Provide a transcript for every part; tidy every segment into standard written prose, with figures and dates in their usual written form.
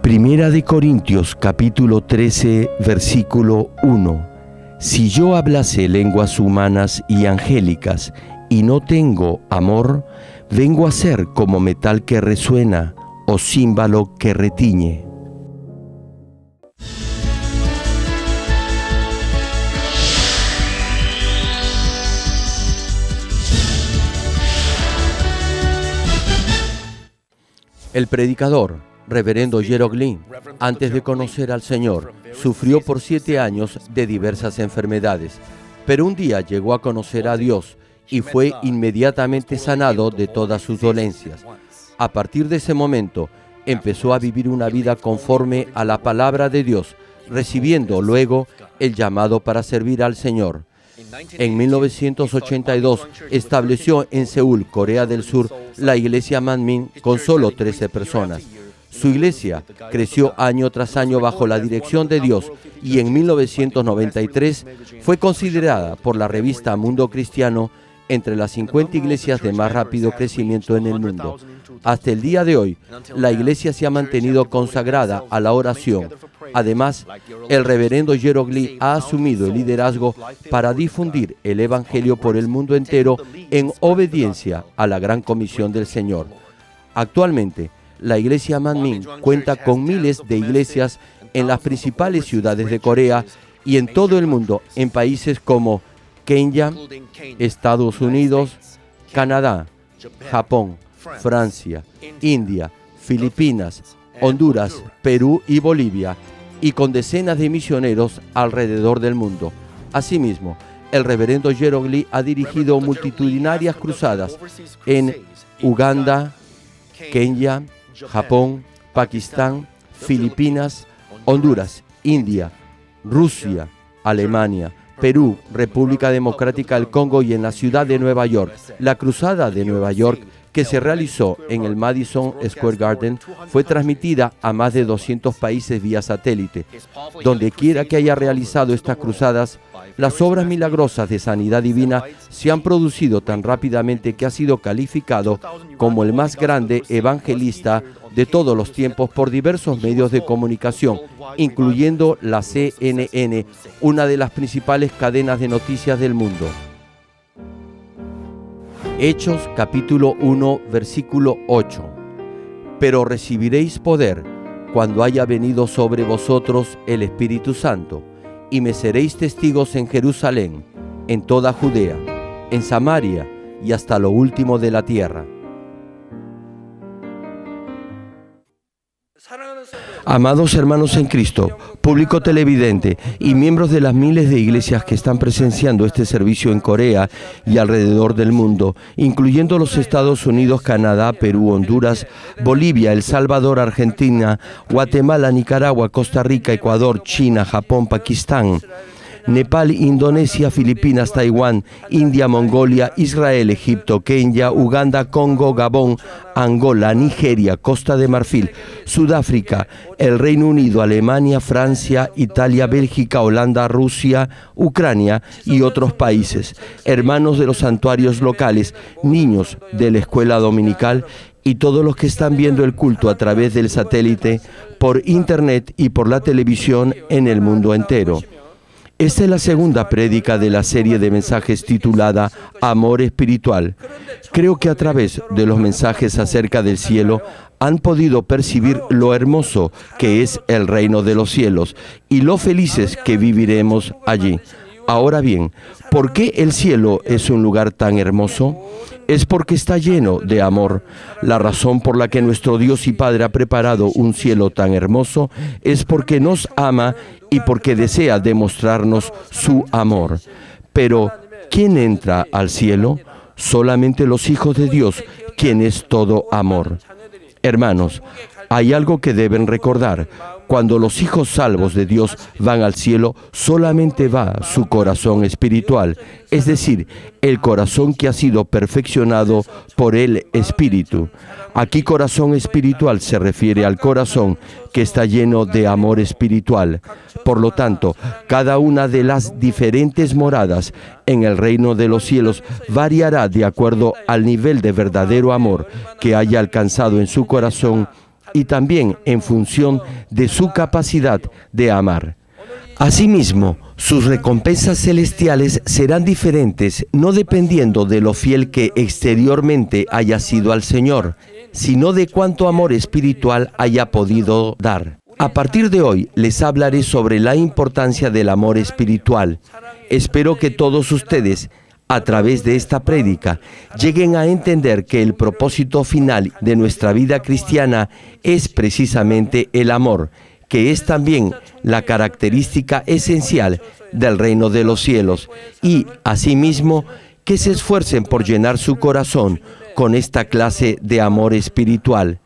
Primera de Corintios, capítulo 13, versículo 1. Si yo hablase lenguas humanas y angélicas y no tengo amor, vengo a ser como metal que resuena o címbalo que retiñe. El predicador, reverendo Gerald Green, antes de conocer al Señor, sufrió por 7 años de diversas enfermedades, pero un día llegó a conocer a Dios y fue inmediatamente sanado de todas sus dolencias. A partir de ese momento, empezó a vivir una vida conforme a la palabra de Dios, recibiendo luego el llamado para servir al Señor. En 1982 estableció en Seúl, Corea del Sur, la iglesia Manmin con solo 13 personas. Su iglesia creció año tras año bajo la dirección de Dios y en 1993 fue considerada por la revista Mundo Cristiano entre las 50 iglesias de más rápido crecimiento en el mundo. Hasta el día de hoy, la iglesia se ha mantenido consagrada a la oración. Además, el reverendo Gerald Green ha asumido el liderazgo para difundir el evangelio por el mundo entero en obediencia a la gran comisión del Señor. Actualmente, la iglesia Manmin cuenta con miles de iglesias en las principales ciudades de Corea y en todo el mundo, en países como Kenia, Estados Unidos, Canadá, Japón, Francia, India, Filipinas, Honduras, Perú y Bolivia, y con decenas de misioneros alrededor del mundo. Asimismo, el reverendo Gerald Green ha dirigido multitudinarias cruzadas en Uganda, Kenia, Japón, Pakistán, Filipinas, Honduras, India, Rusia, Alemania, Perú, República Democrática del Congo y en la ciudad de Nueva York. La cruzada de Nueva York, que se realizó en el Madison Square Garden, fue transmitida a más de 200 países vía satélite. Donde quiera que haya realizado estas cruzadas, las obras milagrosas de sanidad divina se han producido tan rápidamente que ha sido calificado como el más grande evangelista de todos los tiempos por diversos medios de comunicación, incluyendo la CNN, una de las principales cadenas de noticias del mundo. Hechos capítulo 1, versículo 8. Pero recibiréis poder cuando haya venido sobre vosotros el Espíritu Santo, y me seréis testigos en Jerusalén, en toda Judea, en Samaria y hasta lo último de la tierra. Amados hermanos en Cristo, público televidente y miembros de las miles de iglesias que están presenciando este servicio en Corea y alrededor del mundo, incluyendo los Estados Unidos, Canadá, Perú, Honduras, Bolivia, El Salvador, Argentina, Guatemala, Nicaragua, Costa Rica, Ecuador, China, Japón, Pakistán, Nepal, Indonesia, Filipinas, Taiwán, India, Mongolia, Israel, Egipto, Kenia, Uganda, Congo, Gabón, Angola, Nigeria, Costa de Marfil, Sudáfrica, el Reino Unido, Alemania, Francia, Italia, Bélgica, Holanda, Rusia, Ucrania y otros países, hermanos de los santuarios locales, niños de la escuela dominical y todos los que están viendo el culto a través del satélite, por internet y por la televisión en el mundo entero. Esta es la segunda prédica de la serie de mensajes titulada Amor Espiritual. Creo que a través de los mensajes acerca del cielo han podido percibir lo hermoso que es el reino de los cielos y lo felices que viviremos allí. Ahora bien, ¿por qué el cielo es un lugar tan hermoso? Es porque está lleno de amor. La razón por la que nuestro Dios y Padre ha preparado un cielo tan hermoso es porque nos ama y porque desea demostrarnos su amor. Pero, ¿quién entra al cielo? Solamente los hijos de Dios, quien es todo amor. Hermanos, hay algo que deben recordar. Cuando los hijos salvos de Dios van al cielo, solamente va su corazón espiritual, es decir, el corazón que ha sido perfeccionado por el Espíritu. Aquí corazón espiritual se refiere al corazón que está lleno de amor espiritual. Por lo tanto, cada una de las diferentes moradas en el reino de los cielos variará de acuerdo al nivel de verdadero amor que haya alcanzado en su corazón y también en función de su capacidad de amar. Asimismo, sus recompensas celestiales serán diferentes, no dependiendo de lo fiel que exteriormente haya sido al Señor, sino de cuánto amor espiritual haya podido dar. A partir de hoy, les hablaré sobre la importancia del amor espiritual. Espero que todos ustedes, a través de esta prédica, lleguen a entender que el propósito final de nuestra vida cristiana es precisamente el amor, que es también la característica esencial del reino de los cielos, y, asimismo, que se esfuercen por llenar su corazón con esta clase de amor espiritual.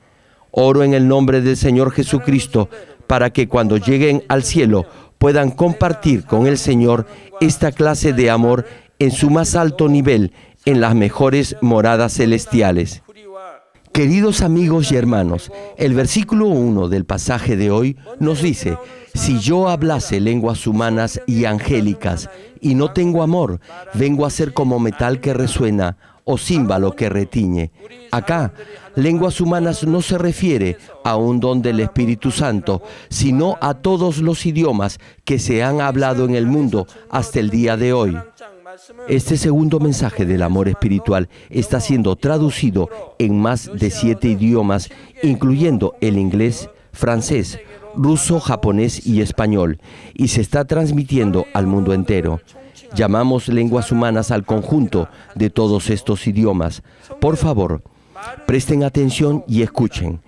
Oro en el nombre del Señor Jesucristo para que cuando lleguen al cielo puedan compartir con el Señor esta clase de amor en su más alto nivel, en las mejores moradas celestiales. Queridos amigos y hermanos, el versículo 1 del pasaje de hoy nos dice: si yo hablase lenguas humanas y angélicas y no tengo amor, vengo a ser como metal que resuena o címbalo que retiñe. Acá, lenguas humanas no se refiere a un don del Espíritu Santo, sino a todos los idiomas que se han hablado en el mundo hasta el día de hoy. Este segundo mensaje del amor espiritual está siendo traducido en más de 7 idiomas, incluyendo el inglés, francés, ruso, japonés y español, y se está transmitiendo al mundo entero. Llamamos lenguas humanas al conjunto de todos estos idiomas. Por favor, presten atención y escuchen.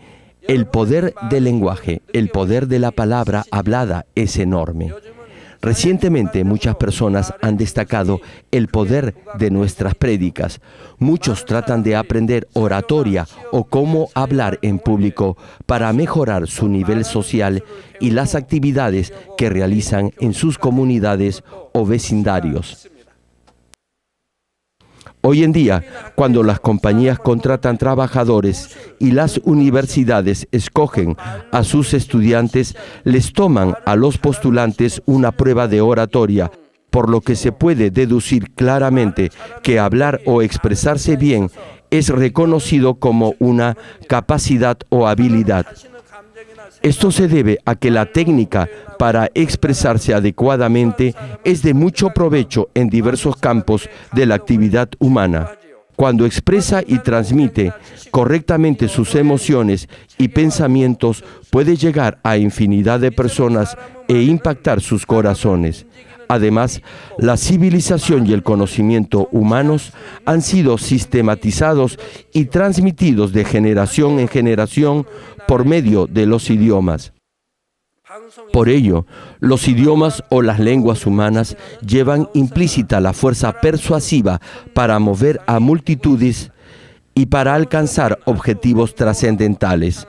El poder del lenguaje, el poder de la palabra hablada es enorme. Recientemente muchas personas han destacado el poder de nuestras prédicas. Muchos tratan de aprender oratoria o cómo hablar en público para mejorar su nivel social y las actividades que realizan en sus comunidades o vecindarios. Hoy en día, cuando las compañías contratan trabajadores y las universidades escogen a sus estudiantes, les toman a los postulantes una prueba de oratoria, por lo que se puede deducir claramente que hablar o expresarse bien es reconocido como una capacidad o habilidad. Esto se debe a que la técnica para expresarse adecuadamente es de mucho provecho en diversos campos de la actividad humana. Cuando expresa y transmite correctamente sus emociones y pensamientos, puede llegar a infinidad de personas e impactar sus corazones. Además, la civilización y el conocimiento humanos han sido sistematizados y transmitidos de generación en generación por medio de los idiomas. Por ello, los idiomas o las lenguas humanas llevan implícita la fuerza persuasiva para mover a multitudes y para alcanzar objetivos trascendentales.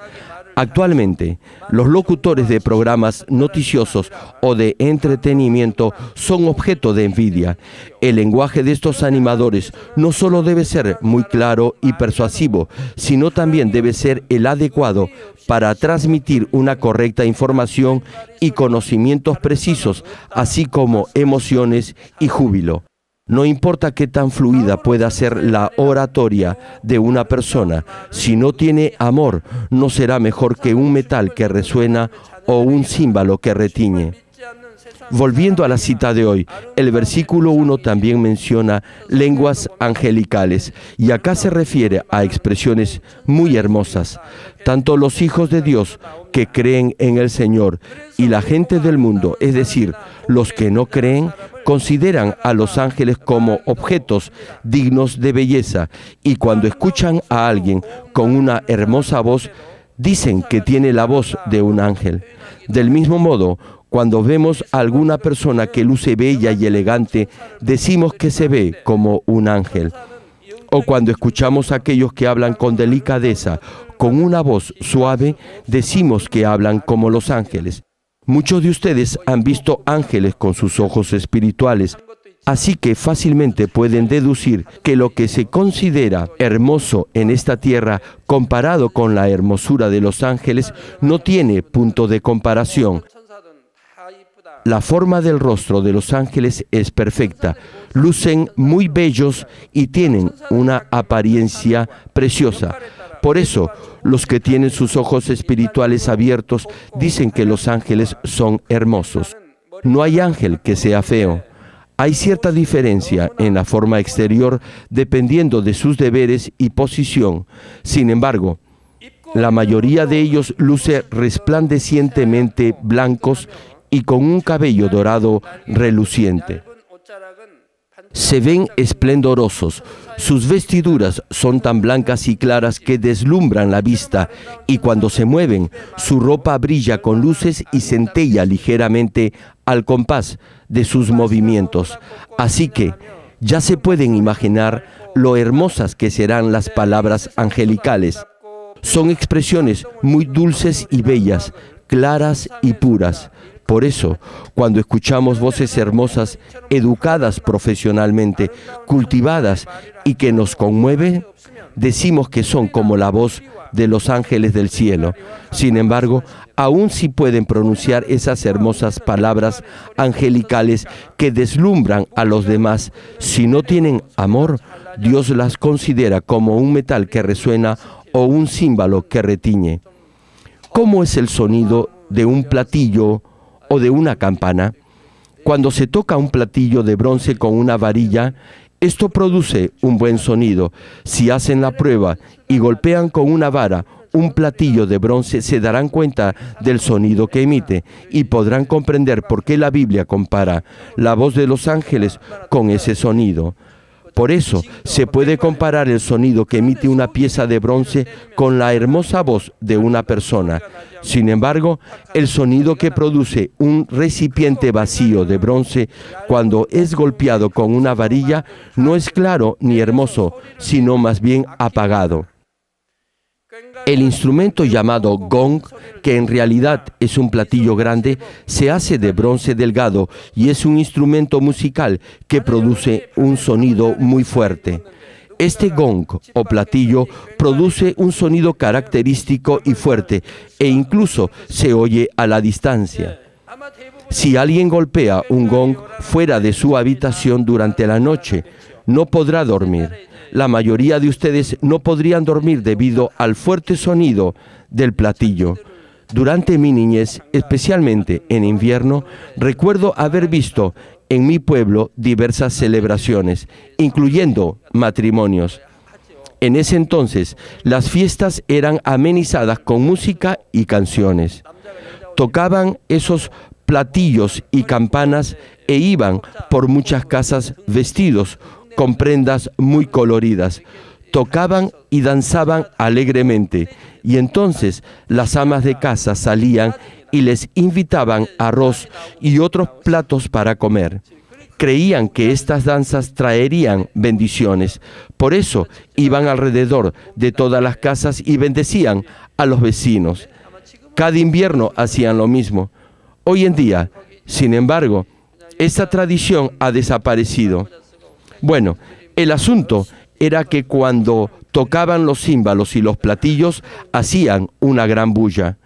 Actualmente, los locutores de programas noticiosos o de entretenimiento son objeto de envidia. El lenguaje de estos animadores no solo debe ser muy claro y persuasivo, sino también debe ser el adecuado para transmitir una correcta información y conocimientos precisos, así como emociones y júbilo. No importa qué tan fluida pueda ser la oratoria de una persona, si no tiene amor, no será mejor que un metal que resuena o un címbalo que retiñe. Volviendo a la cita de hoy, el versículo 1 también menciona lenguas angelicales, y acá se refiere a expresiones muy hermosas. Tanto los hijos de Dios que creen en el Señor y la gente del mundo, es decir, los que no creen, consideran a los ángeles como objetos dignos de belleza, y cuando escuchan a alguien con una hermosa voz, dicen que tiene la voz de un ángel. Del mismo modo, cuando vemos a alguna persona que luce bella y elegante, decimos que se ve como un ángel. O cuando escuchamos a aquellos que hablan con delicadeza, con una voz suave, decimos que hablan como los ángeles. Muchos de ustedes han visto ángeles con sus ojos espirituales, así que fácilmente pueden deducir que lo que se considera hermoso en esta tierra comparado con la hermosura de los ángeles no tiene punto de comparación. La forma del rostro de los ángeles es perfecta, lucen muy bellos y tienen una apariencia preciosa. Por eso, los que tienen sus ojos espirituales abiertos dicen que los ángeles son hermosos. No hay ángel que sea feo. Hay cierta diferencia en la forma exterior dependiendo de sus deberes y posición. Sin embargo, la mayoría de ellos luce resplandecientemente blancos y con un cabello dorado reluciente. Se ven esplendorosos. Sus vestiduras son tan blancas y claras que deslumbran la vista, y cuando se mueven, su ropa brilla con luces y centella ligeramente al compás de sus movimientos. Así que ya se pueden imaginar lo hermosas que serán las palabras angelicales. Son expresiones muy dulces y bellas, claras y puras. Por eso, cuando escuchamos voces hermosas, educadas profesionalmente, cultivadas y que nos conmueven, decimos que son como la voz de los ángeles del cielo. Sin embargo, aún si pueden pronunciar esas hermosas palabras angelicales que deslumbran a los demás, si no tienen amor, Dios las considera como un metal que resuena o un címbalo que retiñe. ¿Cómo es el sonido de un platillo o de una campana? Cuando se toca un platillo de bronce con una varilla, esto produce un buen sonido. Si hacen la prueba y golpean con una vara un platillo de bronce, se darán cuenta del sonido que emite y podrán comprender por qué la Biblia compara la voz de los ángeles con ese sonido. Por eso, se puede comparar el sonido que emite una pieza de bronce con la hermosa voz de una persona. Sin embargo, el sonido que produce un recipiente vacío de bronce cuando es golpeado con una varilla no es claro ni hermoso, sino más bien apagado. El instrumento llamado gong, que en realidad es un platillo grande, se hace de bronce delgado y es un instrumento musical que produce un sonido muy fuerte. Este gong o platillo produce un sonido característico y fuerte e incluso se oye a la distancia. Si alguien golpea un gong fuera de su habitación durante la noche, no podrá dormir. La mayoría de ustedes no podrían dormir debido al fuerte sonido del platillo. Durante mi niñez, especialmente en invierno, recuerdo haber visto en mi pueblo diversas celebraciones, incluyendo matrimonios. En ese entonces, las fiestas eran amenizadas con música y canciones. Tocaban esos platillos y campanas e iban por muchas casas vestidos con prendas muy coloridas. Tocaban y danzaban alegremente, y entonces las amas de casa salían y les invitaban arroz y otros platos para comer. Creían que estas danzas traerían bendiciones. Por eso iban alrededor de todas las casas y bendecían a los vecinos. Cada invierno hacían lo mismo. Hoy en día, sin embargo, esta tradición ha desaparecido. Bueno, el asunto era que cuando tocaban los címbalos y los platillos, hacían una gran bulla.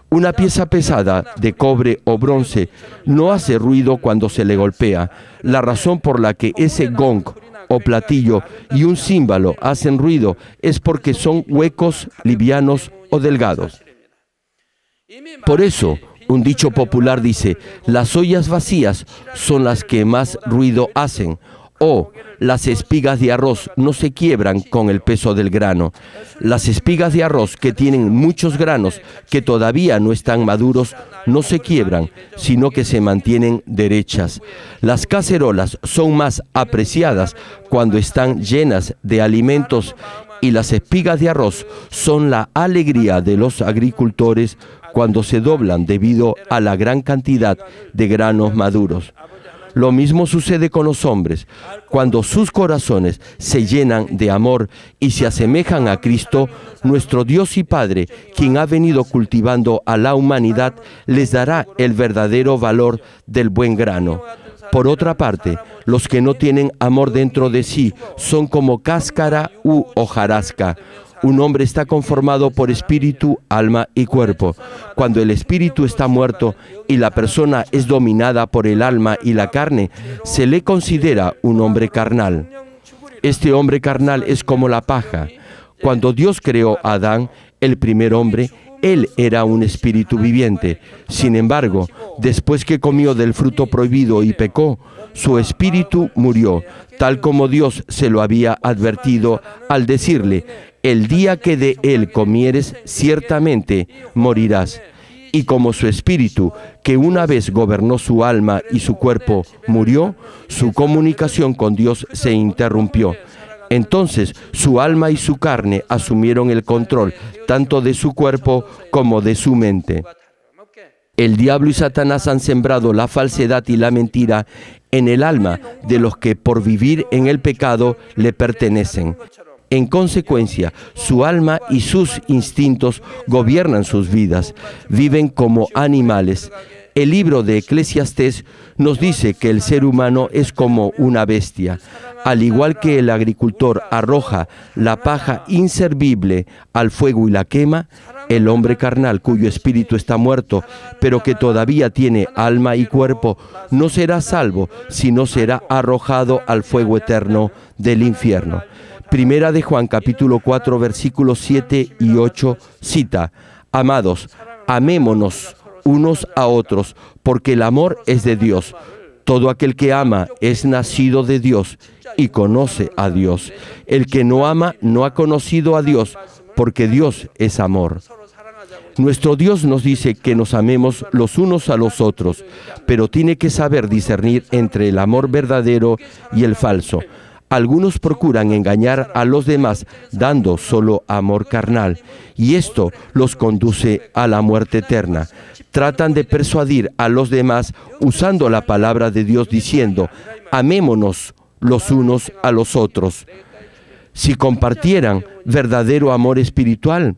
Una pieza pesada de cobre o bronce no hace ruido cuando se le golpea. La razón por la que ese gong o platillo y un címbalo hacen ruido es porque son huecos, livianos o delgados. Por eso, un dicho popular dice, las ollas vacías son las que más ruido hacen, o las espigas de arroz no se quiebran con el peso del grano. Las espigas de arroz que tienen muchos granos que todavía no están maduros no se quiebran, sino que se mantienen derechas. Las cacerolas son más apreciadas cuando están llenas de alimentos y las espigas de arroz son la alegría de los agricultores cuando se doblan debido a la gran cantidad de granos maduros. Lo mismo sucede con los hombres. Cuando sus corazones se llenan de amor y se asemejan a Cristo, nuestro Dios y Padre, quien ha venido cultivando a la humanidad, les dará el verdadero valor del buen grano. Por otra parte, los que no tienen amor dentro de sí son como cáscara u hojarasca. Un hombre está conformado por espíritu, alma y cuerpo. Cuando el espíritu está muerto y la persona es dominada por el alma y la carne, se le considera un hombre carnal. Este hombre carnal es como la paja. Cuando Dios creó a Adán, el primer hombre, él era un espíritu viviente. Sin embargo, después que comió del fruto prohibido y pecó, su espíritu murió, tal como Dios se lo había advertido al decirle: el día que de él comieres, ciertamente morirás. Y como su espíritu, que una vez gobernó su alma y su cuerpo, murió, su comunicación con Dios se interrumpió. Entonces su alma y su carne asumieron el control tanto de su cuerpo como de su mente. El diablo y Satanás han sembrado la falsedad y la mentira en el alma de los que por vivir en el pecado le pertenecen. En consecuencia, su alma y sus instintos gobiernan sus vidas, viven como animales. El libro de Eclesiastés nos dice que el ser humano es como una bestia. Al igual que el agricultor arroja la paja inservible al fuego y la quema, el hombre carnal cuyo espíritu está muerto, pero que todavía tiene alma y cuerpo, no será salvo, sino será arrojado al fuego eterno del infierno. Primera de Juan, capítulo 4, versículos 7 y 8, cita: Amados, amémonos unos a otros, porque el amor es de Dios. Todo aquel que ama es nacido de Dios y conoce a Dios. El que no ama no ha conocido a Dios, porque Dios es amor. Nuestro Dios nos dice que nos amemos los unos a los otros, pero tiene que saber discernir entre el amor verdadero y el falso. Algunos procuran engañar a los demás dando solo amor carnal, y esto los conduce a la muerte eterna. Tratan de persuadir a los demás usando la palabra de Dios diciendo: amémonos los unos a los otros. Si compartieran verdadero amor espiritual,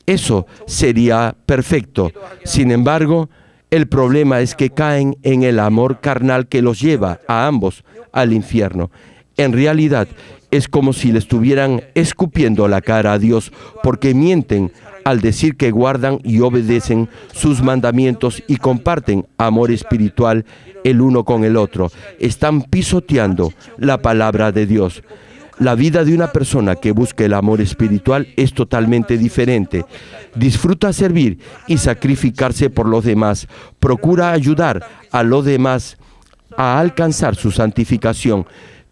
eso sería perfecto. Sin embargo, el problema es que caen en el amor carnal que los lleva a ambos al infierno. En realidad, es como si le estuvieran escupiendo la cara a Dios, porque mienten al decir que guardan y obedecen sus mandamientos y comparten amor espiritual el uno con el otro. Están pisoteando la palabra de Dios. La vida de una persona que busca el amor espiritual es totalmente diferente. Disfruta servir y sacrificarse por los demás. Procura ayudar a los demás a alcanzar su santificación.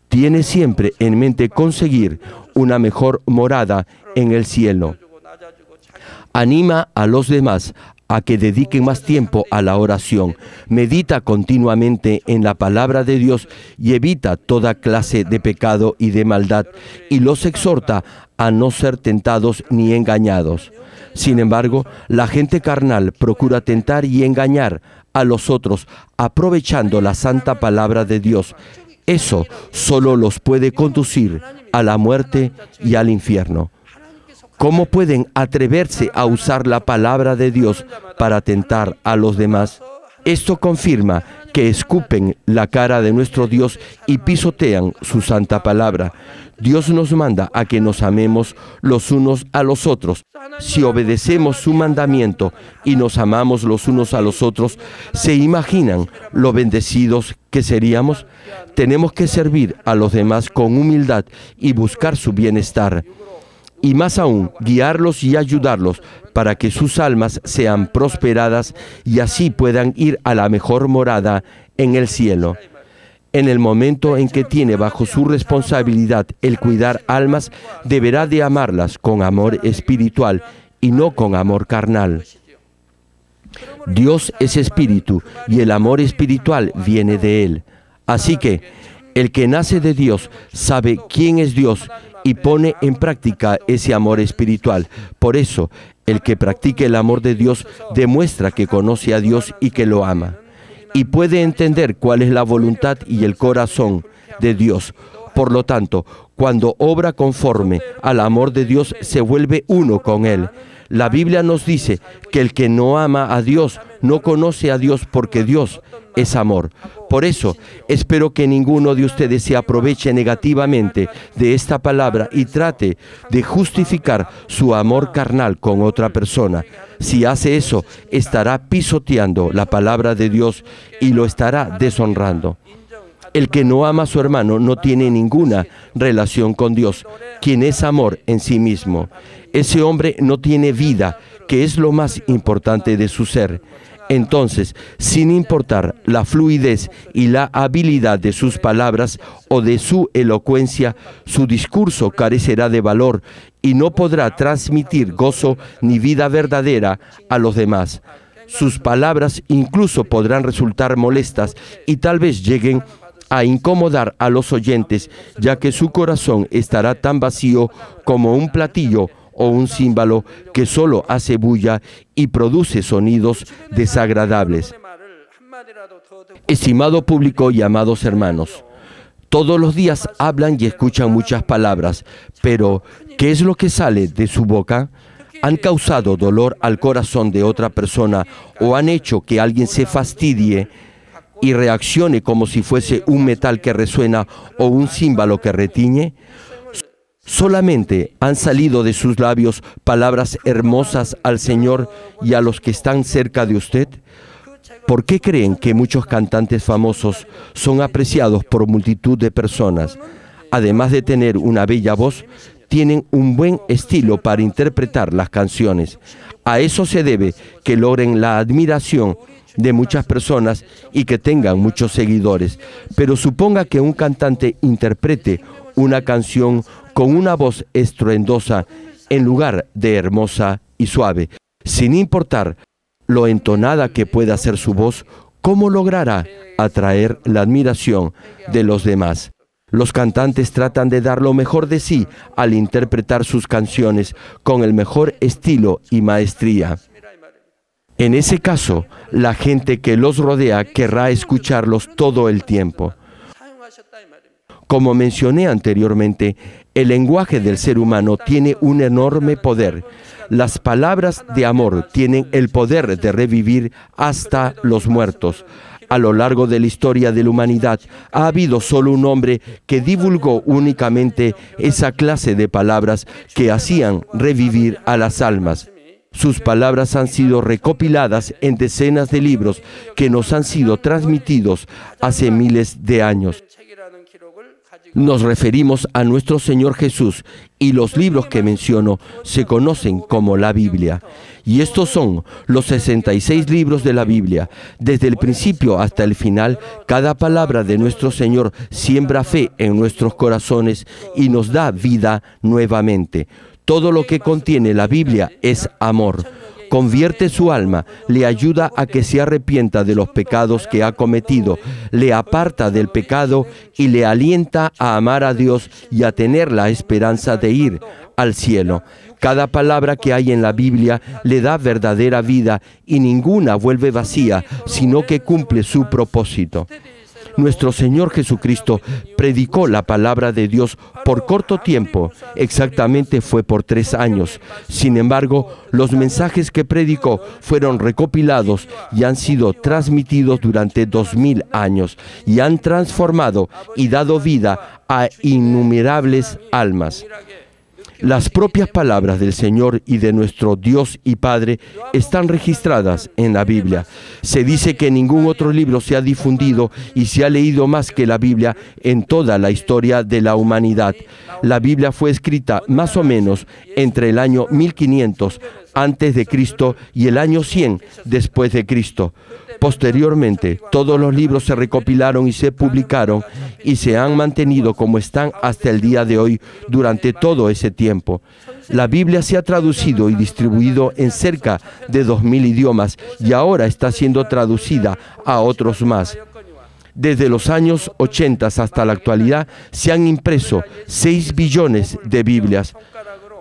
Tiene siempre en mente conseguir una mejor morada en el cielo. Anima a los demás a que dediquen más tiempo a la oración. Medita continuamente en la palabra de Dios y evita toda clase de pecado y de maldad, y los exhorta a no ser tentados ni engañados. Sin embargo, la gente carnal procura tentar y engañar a los otros aprovechando la santa palabra de Dios. Eso solo los puede conducir a la muerte y al infierno. ¿Cómo pueden atreverse a usar la palabra de Dios para tentar a los demás? Esto confirma que escupen la cara de nuestro Dios y pisotean su santa palabra. Dios nos manda a que nos amemos los unos a los otros. Si obedecemos su mandamiento y nos amamos los unos a los otros, ¿se imaginan lo bendecidos que seríamos? Tenemos que servir a los demás con humildad y buscar su bienestar. Y más aún, guiarlos y ayudarlos para que sus almas sean prosperadas y así puedan ir a la mejor morada en el cielo. En el momento en que tiene bajo su responsabilidad el cuidar almas, deberá de amarlas con amor espiritual y no con amor carnal. Dios es espíritu y el amor espiritual viene de Él. Así que el que nace de Dios sabe quién es Dios y pone en práctica ese amor espiritual. Por eso, el que practica el amor de Dios demuestra que conoce a Dios y que lo ama. Y puede entender cuál es la voluntad y el corazón de Dios. Por lo tanto, cuando obra conforme al amor de Dios, se vuelve uno con Él. La Biblia nos dice que el que no ama a Dios no conoce a Dios, porque Dios es amor. Por eso, espero que ninguno de ustedes se aproveche negativamente de esta palabra y trate de justificar su amor carnal con otra persona. Si hace eso, estará pisoteando la palabra de Dios y lo estará deshonrando. El que no ama a su hermano no tiene ninguna relación con Dios, quien es amor en sí mismo. Ese hombre no tiene vida, que es lo más importante de su ser. Entonces, sin importar la fluidez y la habilidad de sus palabras o de su elocuencia, su discurso carecerá de valor y no podrá transmitir gozo ni vida verdadera a los demás. Sus palabras incluso podrán resultar molestas y tal vez lleguen a incomodar a los oyentes, ya que su corazón estará tan vacío como un platillo o un címbalo que solo hace bulla y produce sonidos desagradables. Estimado público y amados hermanos, todos los días hablan y escuchan muchas palabras, pero ¿qué es lo que sale de su boca? ¿Han causado dolor al corazón de otra persona o han hecho que alguien se fastidie y reaccione como si fuese un metal que resuena o un címbalo que retiñe? ¿Solamente han salido de sus labios palabras hermosas al Señor y a los que están cerca de usted? ¿Por qué creen que muchos cantantes famosos son apreciados por multitud de personas? Además de tener una bella voz, tienen un buen estilo para interpretar las canciones. A eso se debe que logren la admiración de muchas personas y que tengan muchos seguidores. Pero suponga que un cantante interprete una canción con una voz estruendosa en lugar de hermosa y suave. Sin importar lo entonada que pueda ser su voz, ¿cómo logrará atraer la admiración de los demás? Los cantantes tratan de dar lo mejor de sí al interpretar sus canciones con el mejor estilo y maestría. En ese caso, la gente que los rodea querrá escucharlos todo el tiempo. Como mencioné anteriormente, el lenguaje del ser humano tiene un enorme poder. Las palabras de amor tienen el poder de revivir hasta los muertos. A lo largo de la historia de la humanidad, ha habido solo un hombre que divulgó únicamente esa clase de palabras que hacían revivir a las almas. Sus palabras han sido recopiladas en decenas de libros que nos han sido transmitidos hace miles de años. Nos referimos a nuestro Señor Jesús y los libros que menciono se conocen como la Biblia. Y estos son los 66 libros de la Biblia. Desde el principio hasta el final, cada palabra de nuestro Señor siembra fe en nuestros corazones y nos da vida nuevamente. Todo lo que contiene la Biblia es amor. Convierte su alma, le ayuda a que se arrepienta de los pecados que ha cometido, le aparta del pecado y le alienta a amar a Dios y a tener la esperanza de ir al cielo. Cada palabra que hay en la Biblia le da verdadera vida y ninguna vuelve vacía, sino que cumple su propósito. Nuestro Señor Jesucristo predicó la palabra de Dios por corto tiempo, exactamente fue por 3 años. Sin embargo, los mensajes que predicó fueron recopilados y han sido transmitidos durante 2000 años y han transformado y dado vida a innumerables almas. Las propias palabras del Señor y de nuestro Dios y Padre están registradas en la Biblia. Se dice que ningún otro libro se ha difundido y se ha leído más que la Biblia en toda la historia de la humanidad. La Biblia fue escrita más o menos entre el año 1500 antes de Cristo y el año 100 después de Cristo. Posteriormente, todos los libros se recopilaron y se publicaron y se han mantenido como están hasta el día de hoy durante todo ese tiempo. La Biblia se ha traducido y distribuido en cerca de 2000 idiomas y ahora está siendo traducida a otros más. Desde los años 80 hasta la actualidad se han impreso 6 billones de Biblias.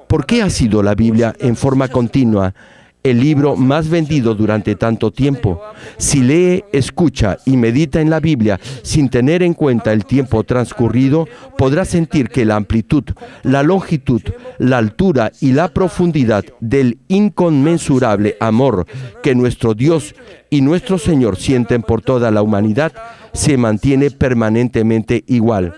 ¿Por qué ha sido la Biblia en forma continua el libro más vendido durante tanto tiempo? Si lee, escucha y medita en la Biblia sin tener en cuenta el tiempo transcurrido, podrá sentir que la amplitud, la longitud, la altura y la profundidad del inconmensurable amor que nuestro Dios y nuestro Señor sienten por toda la humanidad se mantiene permanentemente igual.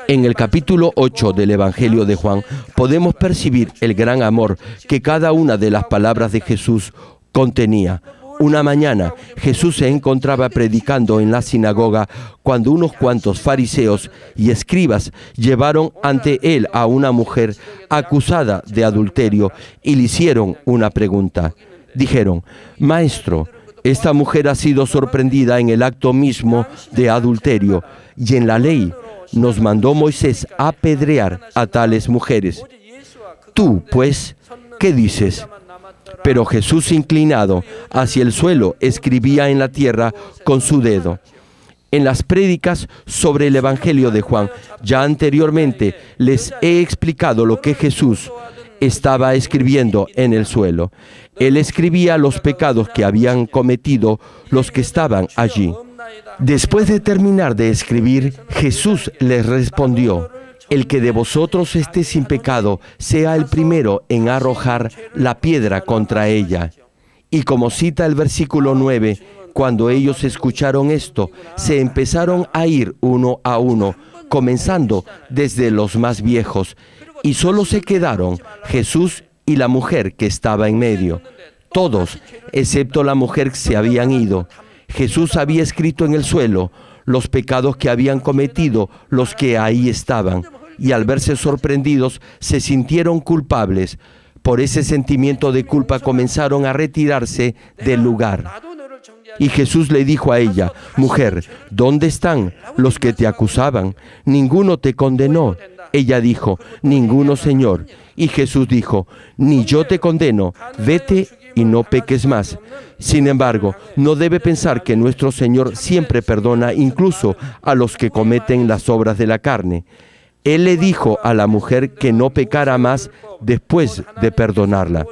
En el capítulo 8 del Evangelio de Juan podemos percibir el gran amor que cada una de las palabras de Jesús contenía. Una mañana, Jesús se encontraba predicando en la sinagoga cuando unos cuantos fariseos y escribas llevaron ante él a una mujer acusada de adulterio y le hicieron una pregunta. Dijeron: «Maestro, esta mujer ha sido sorprendida en el acto mismo de adulterio, y en la ley nos mandó Moisés apedrear a tales mujeres. Tú, pues, ¿qué dices?». Pero Jesús, inclinado hacia el suelo, escribía en la tierra con su dedo. En las prédicas sobre el Evangelio de Juan, ya anteriormente les he explicado lo que Jesús estaba escribiendo en el suelo. Él escribía los pecados que habían cometido los que estaban allí. Después de terminar de escribir, Jesús les respondió: «El que de vosotros esté sin pecado, sea el primero en arrojar la piedra contra ella». Y como cita el versículo 9, cuando ellos escucharon esto, se empezaron a ir uno a uno, comenzando desde los más viejos, y solo se quedaron Jesús y la mujer que estaba en medio. Todos, excepto la mujer, se habían ido. Jesús había escrito en el suelo los pecados que habían cometido los que ahí estaban, y al verse sorprendidos se sintieron culpables. Por ese sentimiento de culpa comenzaron a retirarse del lugar. Y Jesús le dijo a ella: «Mujer, ¿dónde están los que te acusaban? ¿Ninguno te condenó?». Ella dijo: «Ninguno, Señor». Y Jesús dijo: «Ni yo te condeno, vete y no peques más». Sin embargo, no debe pensar que nuestro Señor siempre perdona incluso a los que cometen las obras de la carne. Él le dijo a la mujer que no pecara más después de perdonarla.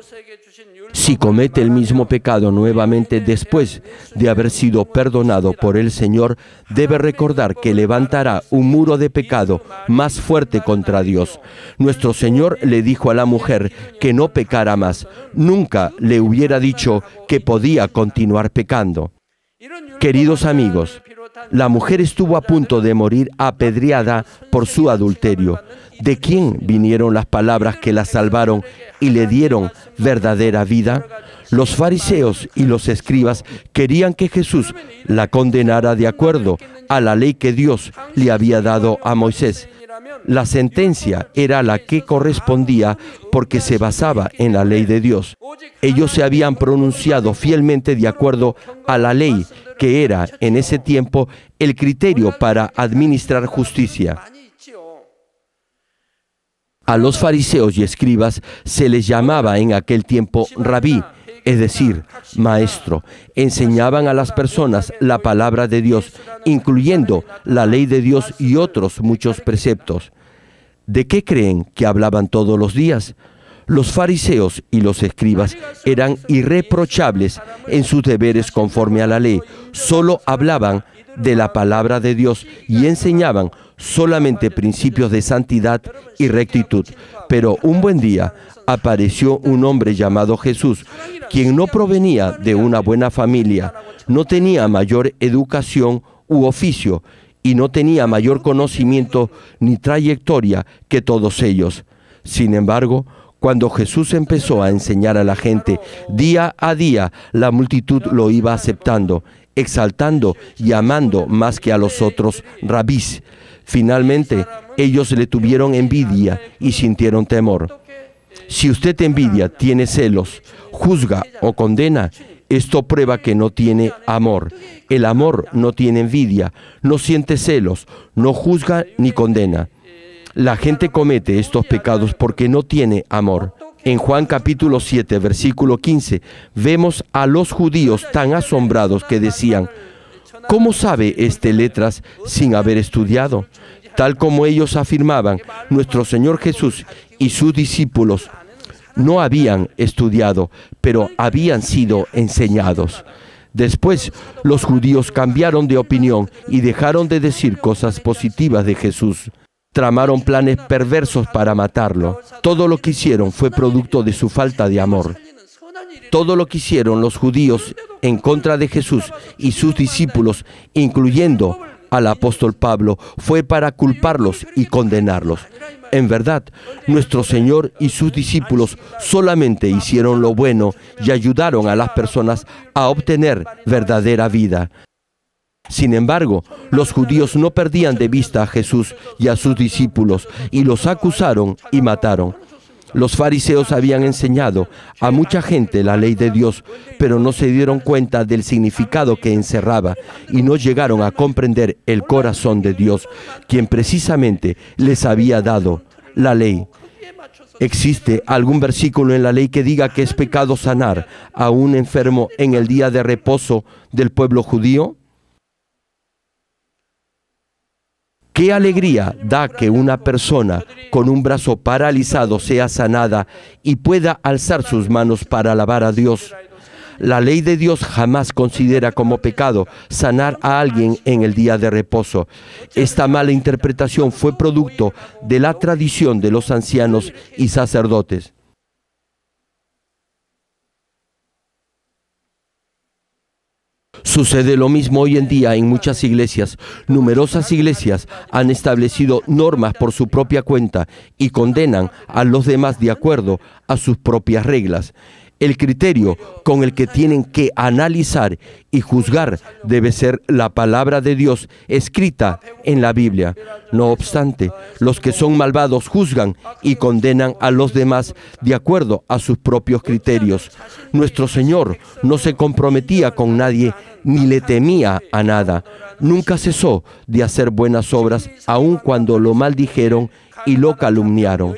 Si comete el mismo pecado nuevamente después de haber sido perdonado por el Señor, debe recordar que levantará un muro de pecado más fuerte contra Dios. Nuestro Señor le dijo a la mujer que no pecara más. Nunca le hubiera dicho que podía continuar pecando. Queridos amigos, la mujer estuvo a punto de morir apedreada por su adulterio. ¿De quién vinieron las palabras que la salvaron y le dieron verdadera vida? Los fariseos y los escribas querían que Jesús la condenara de acuerdo a la ley que Dios le había dado a Moisés. La sentencia era la que correspondía porque se basaba en la ley de Dios. Ellos se habían pronunciado fielmente de acuerdo a la ley, que era en ese tiempo el criterio para administrar justicia. A los fariseos y escribas se les llamaba en aquel tiempo rabí, es decir, maestro. Enseñaban a las personas la palabra de Dios, incluyendo la ley de Dios y otros muchos preceptos. ¿De qué creen que hablaban todos los días? Los fariseos y los escribas eran irreprochables en sus deberes conforme a la ley. Solo hablaban de la palabra de Dios y enseñaban solamente principios de santidad y rectitud. Pero un buen día apareció un hombre llamado Jesús, quien no provenía de una buena familia, no tenía mayor educación u oficio y no tenía mayor conocimiento ni trayectoria que todos ellos. Sin embargo, cuando Jesús empezó a enseñar a la gente, día a día la multitud lo iba aceptando, exaltando y amando más que a los otros rabís. Finalmente, ellos le tuvieron envidia y sintieron temor. Si usted envidia, tiene celos, juzga o condena, esto prueba que no tiene amor. El amor no tiene envidia, no siente celos, no juzga ni condena. La gente comete estos pecados porque no tiene amor. En Juan capítulo 7, versículo 15, vemos a los judíos tan asombrados que decían: ¿cómo sabe este letras sin haber estudiado? Tal como ellos afirmaban, nuestro Señor Jesús y sus discípulos no habían estudiado, pero habían sido enseñados. Después, los judíos cambiaron de opinión y dejaron de decir cosas positivas de Jesús. Tramaron planes perversos para matarlo. Todo lo que hicieron fue producto de su falta de amor. Todo lo que hicieron los judíos en contra de Jesús y sus discípulos, incluyendo al apóstol Pablo, fue para culparlos y condenarlos. En verdad, nuestro Señor y sus discípulos solamente hicieron lo bueno y ayudaron a las personas a obtener verdadera vida. Sin embargo, los judíos no perdían de vista a Jesús y a sus discípulos y los acusaron y mataron. Los fariseos habían enseñado a mucha gente la ley de Dios, pero no se dieron cuenta del significado que encerraba y no llegaron a comprender el corazón de Dios, quien precisamente les había dado la ley. ¿Existe algún versículo en la ley que diga que es pecado sanar a un enfermo en el día de reposo del pueblo judío? ¿Qué alegría da que una persona con un brazo paralizado sea sanada y pueda alzar sus manos para alabar a Dios? La ley de Dios jamás considera como pecado sanar a alguien en el día de reposo. Esta mala interpretación fue producto de la tradición de los ancianos y sacerdotes. Sucede lo mismo hoy en día en muchas iglesias. Numerosas iglesias han establecido normas por su propia cuenta y condenan a los demás de acuerdo a sus propias reglas. El criterio con el que tienen que analizar y juzgar debe ser la palabra de Dios escrita en la Biblia. No obstante, los que son malvados juzgan y condenan a los demás de acuerdo a sus propios criterios. Nuestro Señor no se comprometía con nadie ni le temía a nada. Nunca cesó de hacer buenas obras, aun cuando lo maldijeron y lo calumniaron.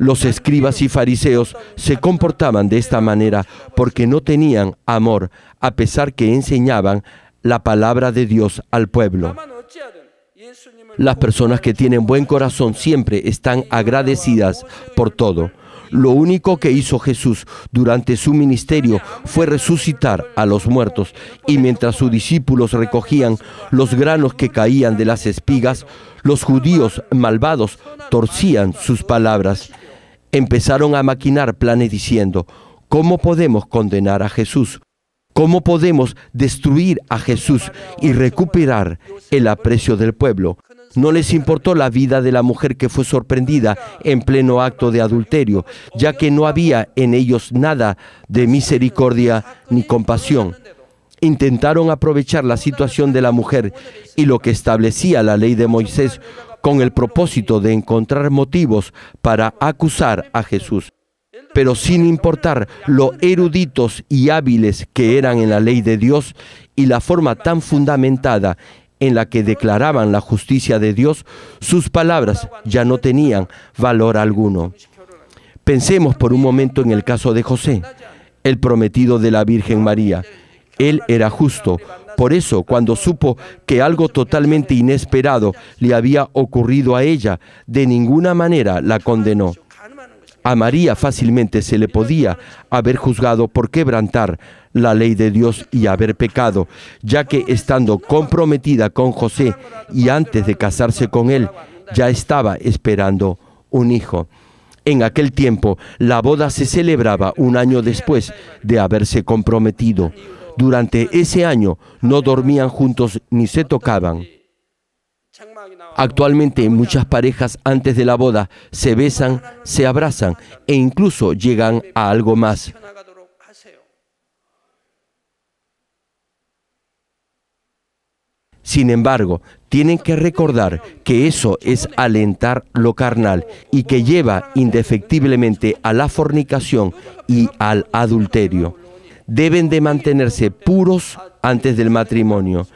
Los escribas y fariseos se comportaban de esta manera porque no tenían amor, a pesar que enseñaban la palabra de Dios al pueblo. Las personas que tienen buen corazón siempre están agradecidas por todo. Lo único que hizo Jesús durante su ministerio fue resucitar a los muertos, y mientras sus discípulos recogían los granos que caían de las espigas, los judíos malvados torcían sus palabras. Empezaron a maquinar planes diciendo: ¿cómo podemos condenar a Jesús? ¿Cómo podemos destruir a Jesús y recuperar el aprecio del pueblo? No les importó la vida de la mujer que fue sorprendida en pleno acto de adulterio, ya que no había en ellos nada de misericordia ni compasión. Intentaron aprovechar la situación de la mujer y lo que establecía la ley de Moisés con el propósito de encontrar motivos para acusar a Jesús. Pero sin importar lo eruditos y hábiles que eran en la ley de Dios y la forma tan fundamentada en la que declaraban la justicia de Dios, sus palabras ya no tenían valor alguno. Pensemos por un momento en el caso de José, el prometido de la Virgen María. Él era justo. Por eso, cuando supo que algo totalmente inesperado le había ocurrido a ella, de ninguna manera la condenó. A María fácilmente se le podía haber juzgado por quebrantar la ley de Dios y haber pecado, ya que estando comprometida con José y antes de casarse con él, ya estaba esperando un hijo. En aquel tiempo, la boda se celebraba un año después de haberse comprometido. Durante ese año no dormían juntos ni se tocaban. Actualmente muchas parejas antes de la boda se besan, se abrazan e incluso llegan a algo más. Sin embargo, tienen que recordar que eso es alentar lo carnal y que lleva indefectiblemente a la fornicación y al adulterio. Deben de mantenerse puros antes del matrimonio.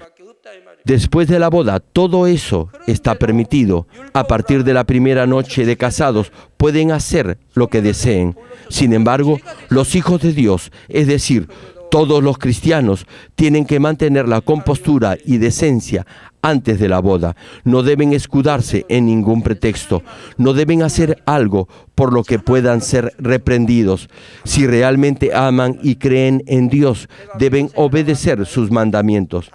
Después de la boda, todo eso está permitido. A partir de la primera noche de casados, pueden hacer lo que deseen. Sin embargo, los hijos de Dios, es decir, todos los cristianos, tienen que mantener la compostura y decencia antes de la boda. No deben escudarse en ningún pretexto. No deben hacer algo por lo que puedan ser reprendidos. Si realmente aman y creen en Dios, deben obedecer sus mandamientos.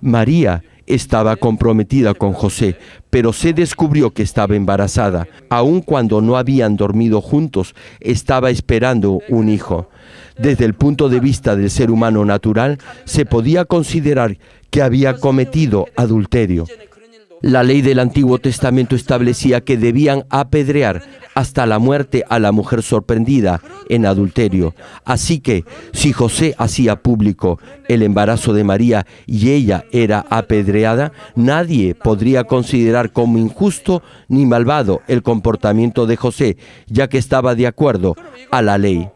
María estaba comprometida con José, pero se descubrió que estaba embarazada. Aun cuando no habían dormido juntos, estaba esperando un hijo. Desde el punto de vista del ser humano natural, se podía considerar que había cometido adulterio. La ley del Antiguo Testamento establecía que debían apedrear hasta la muerte a la mujer sorprendida en adulterio. Así que, si José hacía público el embarazo de María y ella era apedreada, nadie podría considerar como injusto ni malvado el comportamiento de José, ya que estaba de acuerdo a la ley.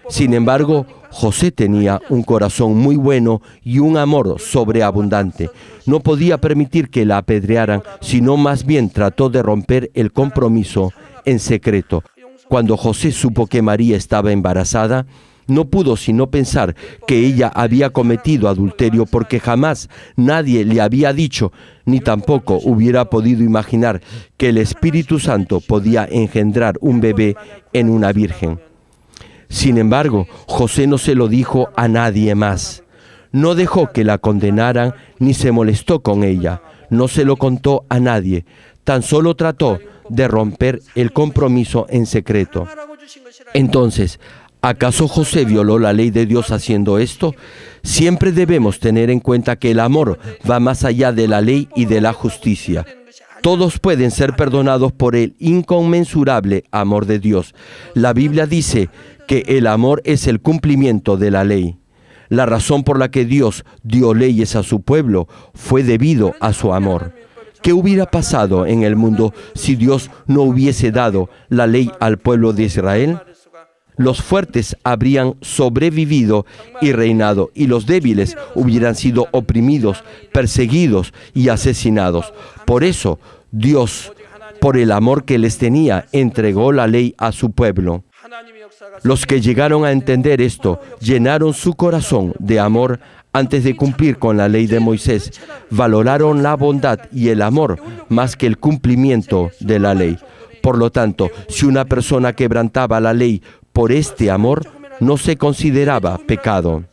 Sin embargo, José tenía un corazón muy bueno y un amor sobreabundante. No podía permitir que la apedrearan, sino más bien trató de romper el compromiso en secreto. Cuando José supo que María estaba embarazada, no pudo sino pensar que ella había cometido adulterio porque jamás nadie le había dicho, ni tampoco hubiera podido imaginar que el Espíritu Santo podía engendrar un bebé en una virgen. Sin embargo, José no se lo dijo a nadie más. No dejó que la condenaran ni se molestó con ella. No se lo contó a nadie. Tan solo trató de romper el compromiso en secreto. Entonces, ¿acaso José violó la ley de Dios haciendo esto? Siempre debemos tener en cuenta que el amor va más allá de la ley y de la justicia. Todos pueden ser perdonados por el inconmensurable amor de Dios. La Biblia dice que el amor es el cumplimiento de la ley. La razón por la que Dios dio leyes a su pueblo fue debido a su amor. ¿Qué hubiera pasado en el mundo si Dios no hubiese dado la ley al pueblo de Israel? Los fuertes habrían sobrevivido y reinado, y los débiles hubieran sido oprimidos, perseguidos y asesinados. Por eso, Dios, por el amor que les tenía, entregó la ley a su pueblo. Los que llegaron a entender esto, llenaron su corazón de amor antes de cumplir con la ley de Moisés. Valoraron la bondad y el amor más que el cumplimiento de la ley. Por lo tanto, si una persona quebrantaba la ley por este amor, no se consideraba pecado.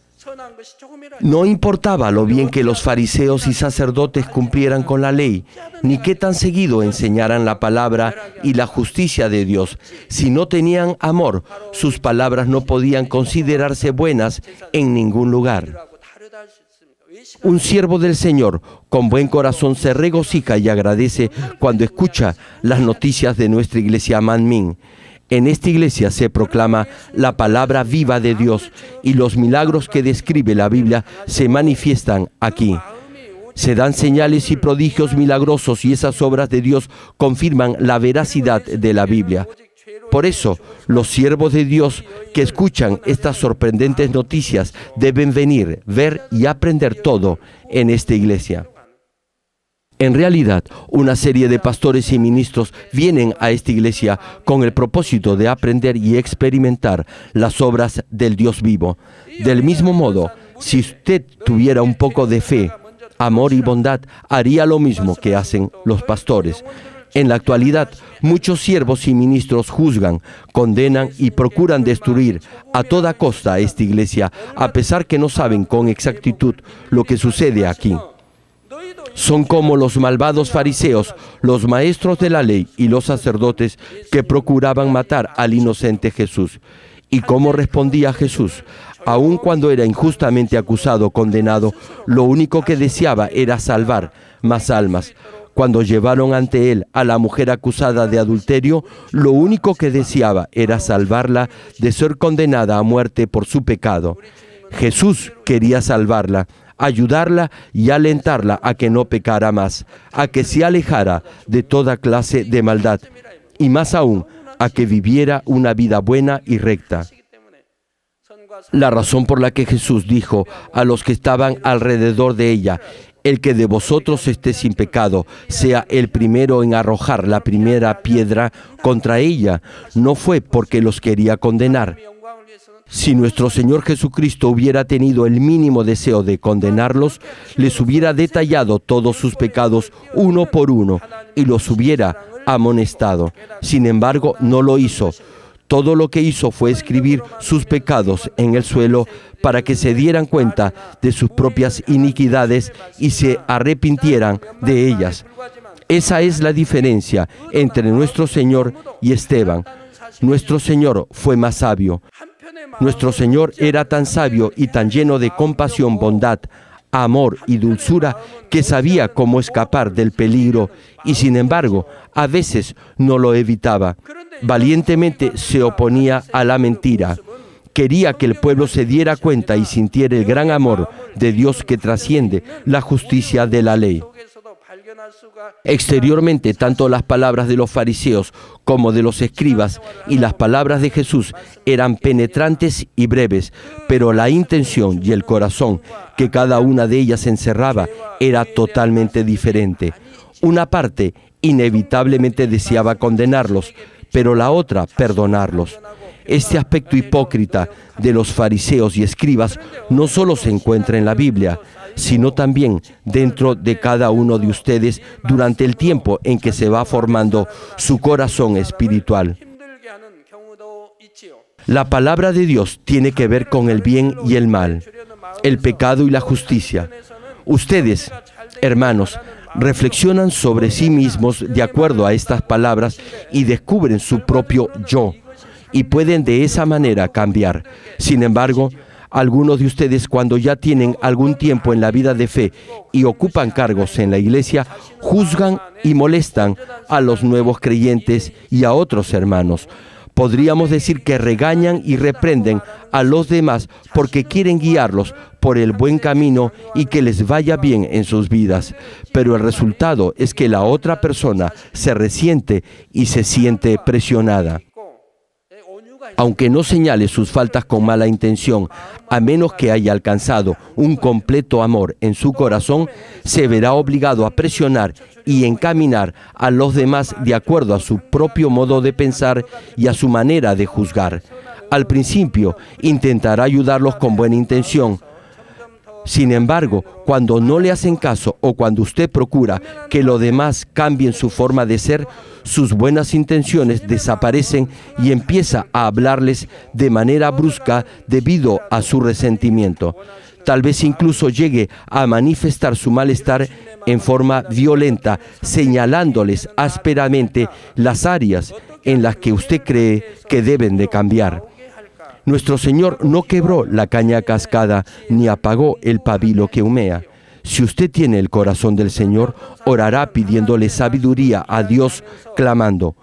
No importaba lo bien que los fariseos y sacerdotes cumplieran con la ley, ni qué tan seguido enseñaran la palabra y la justicia de Dios. Si no tenían amor, sus palabras no podían considerarse buenas en ningún lugar. Un siervo del Señor con buen corazón se regocija y agradece cuando escucha las noticias de nuestra iglesia Manmin. En esta iglesia se proclama la palabra viva de Dios y los milagros que describe la Biblia se manifiestan aquí. Se dan señales y prodigios milagrosos y esas obras de Dios confirman la veracidad de la Biblia. Por eso, los siervos de Dios que escuchan estas sorprendentes noticias deben venir, ver y aprender todo en esta iglesia. En realidad, una serie de pastores y ministros vienen a esta iglesia con el propósito de aprender y experimentar las obras del Dios vivo. Del mismo modo, si usted tuviera un poco de fe, amor y bondad, haría lo mismo que hacen los pastores. En la actualidad, muchos siervos y ministros juzgan, condenan y procuran destruir a toda costa esta iglesia, a pesar que no saben con exactitud lo que sucede aquí. Son como los malvados fariseos, los maestros de la ley y los sacerdotes que procuraban matar al inocente Jesús. ¿Y cómo respondía Jesús? Aun cuando era injustamente acusado, condenado, lo único que deseaba era salvar más almas. Cuando llevaron ante él a la mujer acusada de adulterio, lo único que deseaba era salvarla de ser condenada a muerte por su pecado. Jesús quería salvarla, ayudarla y alentarla a que no pecara más, a que se alejara de toda clase de maldad y más aún, a que viviera una vida buena y recta. La razón por la que Jesús dijo a los que estaban alrededor de ella: el que de vosotros esté sin pecado, sea el primero en arrojar la primera piedra contra ella, no fue porque los quería condenar. Si nuestro Señor Jesucristo hubiera tenido el mínimo deseo de condenarlos, les hubiera detallado todos sus pecados uno por uno y los hubiera amonestado. Sin embargo, no lo hizo. Todo lo que hizo fue escribir sus pecados en el suelo para que se dieran cuenta de sus propias iniquidades y se arrepintieran de ellas. Esa es la diferencia entre nuestro Señor y Esteban. Nuestro Señor fue más sabio. Nuestro Señor era tan sabio y tan lleno de compasión, bondad, amor y dulzura, que sabía cómo escapar del peligro y sin embargo a veces no lo evitaba. Valientemente se oponía a la mentira. Quería que el pueblo se diera cuenta y sintiera el gran amor de Dios que trasciende la justicia de la ley. Exteriormente, tanto las palabras de los fariseos como de los escribas y las palabras de Jesús eran penetrantes y breves, pero la intención y el corazón que cada una de ellas encerraba era totalmente diferente. Una parte inevitablemente deseaba condenarlos, pero la otra perdonarlos. Este aspecto hipócrita de los fariseos y escribas no solo se encuentra en la Biblia, sino también dentro de cada uno de ustedes durante el tiempo en que se va formando su corazón espiritual. La palabra de Dios tiene que ver con el bien y el mal, el pecado y la justicia. Ustedes, hermanos, reflexionan sobre sí mismos de acuerdo a estas palabras y descubren su propio yo, y pueden de esa manera cambiar. Sin embargo, algunos de ustedes, cuando ya tienen algún tiempo en la vida de fe y ocupan cargos en la iglesia, juzgan y molestan a los nuevos creyentes y a otros hermanos. Podríamos decir que regañan y reprenden a los demás porque quieren guiarlos por el buen camino y que les vaya bien en sus vidas. Pero el resultado es que la otra persona se resiente y se siente presionada. Aunque no señale sus faltas con mala intención, a menos que haya alcanzado un completo amor en su corazón, se verá obligado a presionar y encaminar a los demás de acuerdo a su propio modo de pensar y a su manera de juzgar. Al principio, intentará ayudarlos con buena intención. Sin embargo, cuando no le hacen caso o cuando usted procura que los demás cambien su forma de ser, sus buenas intenciones desaparecen y empieza a hablarles de manera brusca debido a su resentimiento. Tal vez incluso llegue a manifestar su malestar en forma violenta, señalándoles ásperamente las áreas en las que usted cree que deben de cambiar. Nuestro Señor no quebró la caña cascada ni apagó el pabilo que humea. Si usted tiene el corazón del Señor, orará pidiéndole sabiduría a Dios, clamando: